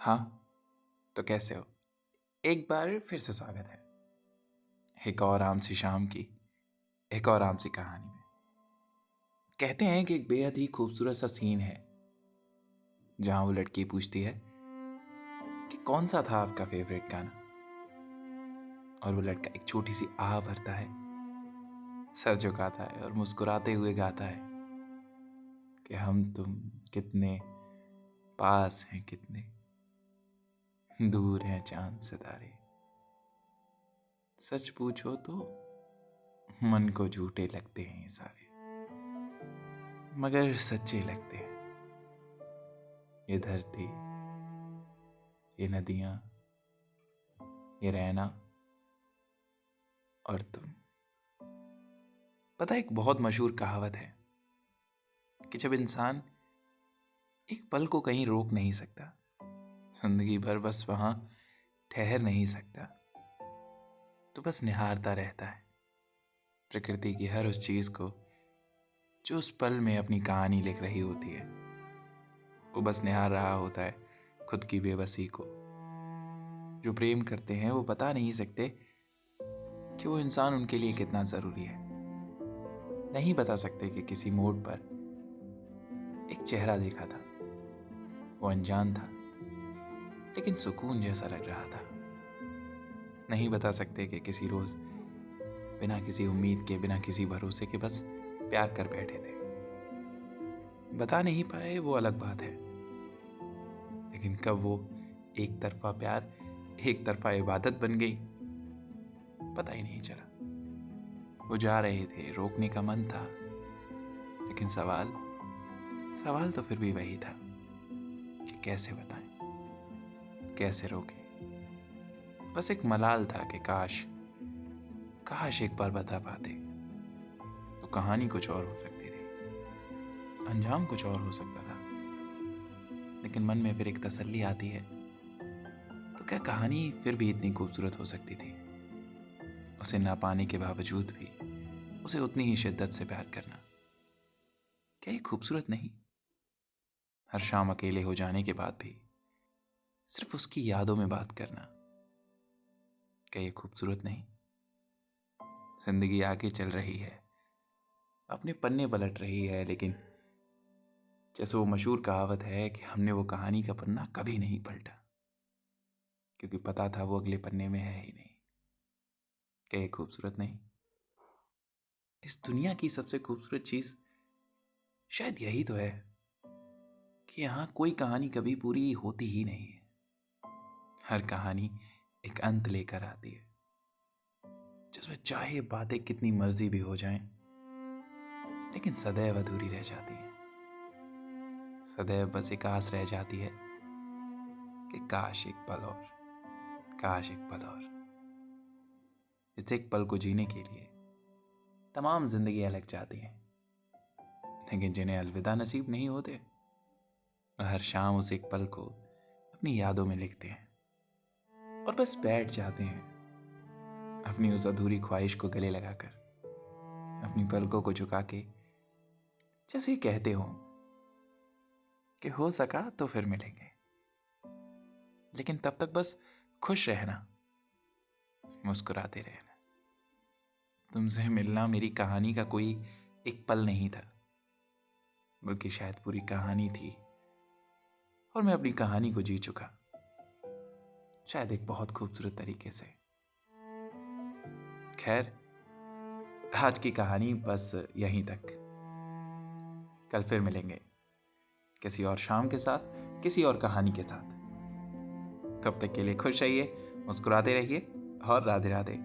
हाँ, तो कैसे हो? एक बार फिर से स्वागत है एक और आम सी शाम की एक और आम सी कहानी में। कहते हैं कि एक बेहद ही खूबसूरत सा सीन है जहां वो लड़की पूछती है कि कौन सा था आपका फेवरेट गाना, और वो लड़का एक छोटी सी आह भरता है, सर झुकाता है और मुस्कुराते हुए गाता है कि हम तुम कितने पास हैं, कितने दूर हैं चांद सितारे। सच पूछो तो मन को झूठे लगते हैं ये सारे, मगर सच्चे लगते हैं। ये धरती, ये नदियां, ये रहना और तुम। पता है, एक बहुत मशहूर कहावत है कि जब इंसान एक पल को कहीं रोक नहीं सकता, जिंदगी भर बस वहां ठहर नहीं सकता, तो बस निहारता रहता है प्रकृति की हर उस चीज को जो उस पल में अपनी कहानी लिख रही होती है। वो बस निहार रहा होता है खुद की बेबसी को। जो प्रेम करते हैं वो बता नहीं सकते कि वो इंसान उनके लिए कितना जरूरी है। नहीं बता सकते कि किसी मोड़ पर एक चेहरा देखा था, वो अनजान था लेकिन सुकून जैसा लग रहा था। नहीं बता सकते कि किसी रोज बिना किसी उम्मीद के, बिना किसी भरोसे के बस प्यार कर बैठे थे। बता नहीं पाए वो अलग बात है, लेकिन कब वो एक तरफा प्यार, एक तरफा इबादत बन गई, पता ही नहीं चला। वो जा रहे थे, रोकने का मन था, लेकिन सवाल सवाल तो फिर भी वही था कि कैसे बताएं, कैसे रोकें। बस एक मलाल था कि काश काश एक बार बता पाते तो कहानी कुछ और हो सकती थी, अंजाम कुछ और हो सकता था। लेकिन मन में फिर एक तसल्ली आती है, तो क्या कहानी फिर भी इतनी खूबसूरत हो सकती थी? उसे ना पाने के बावजूद भी उसे उतनी ही शिद्दत से प्यार करना, क्या ये खूबसूरत नहीं? हर शाम अकेले हो जाने के बाद भी सिर्फ उसकी यादों में बात करना, क्या ये खूबसूरत नहीं? जिंदगी आगे चल रही है, अपने पन्ने पलट रही है, लेकिन जैसे वो मशहूर कहावत है कि हमने वो कहानी का पन्ना कभी नहीं पलटा, क्योंकि पता था वो अगले पन्ने में है ही नहीं। क्या ये खूबसूरत नहीं? इस दुनिया की सबसे खूबसूरत चीज शायद यही तो है कि यहाँ कोई कहानी कभी पूरी होती ही नहीं है। हर कहानी एक अंत लेकर आती है, जिसमें चाहे बातें कितनी मर्जी भी हो जाएं, लेकिन सदैव अधूरी रह जाती है। सदैव बस एक आस रह जाती है कि काश एक पल और, काश एक पल और। इस एक पल को जीने के लिए तमाम जिंदगियां लग जाती हैं, लेकिन जिन्हें अलविदा नसीब नहीं होते, वह हर शाम उस एक पल को अपनी यादों में लिखते हैं और बस बैठ जाते हैं अपनी उस अधूरी ख्वाहिश को गले लगाकर, अपनी पलकों को झुका के, जैसे कहते हो कि हो सका तो फिर मिलेंगे। लेकिन तब तक बस खुश रहना, मुस्कुराते रहना। तुमसे मिलना मेरी कहानी का कोई एक पल नहीं था, बल्कि शायद पूरी कहानी थी, और मैं अपनी कहानी को जी चुका, शायद एक बहुत खूबसूरत तरीके से। खैर, आज की कहानी बस यहीं तक। कल फिर मिलेंगे किसी और शाम के साथ, किसी और कहानी के साथ। तब तक के लिए खुश रहिए, मुस्कुराते रहिए और राधे राधे।